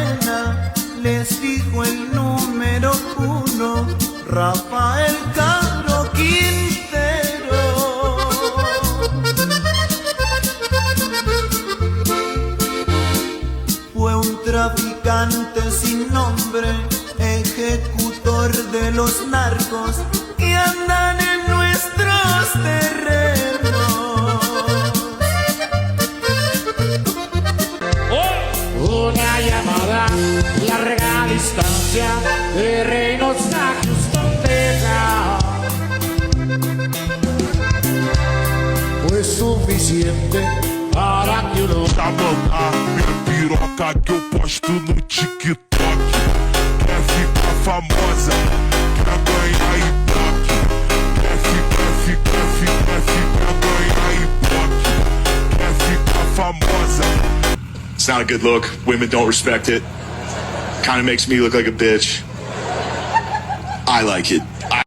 arena, les dijo el número 1, Rafael Caro Quintero. Fue un traficante sin nombre, ejecutor de los narcos que andan en nuestros terrenos. Una llamada, larga distancia, de Reynosa a Houston, Texas. Fue suficiente para que uno... Chamar minha piroca que eu posto no TikTok. Quer ficar famosa, quer ganhar Ibope. Quer ganhar Ibope. Quer ficar famosa. It's not a good look. Women don't respect it. Kind of makes me look like a bitch. I like it.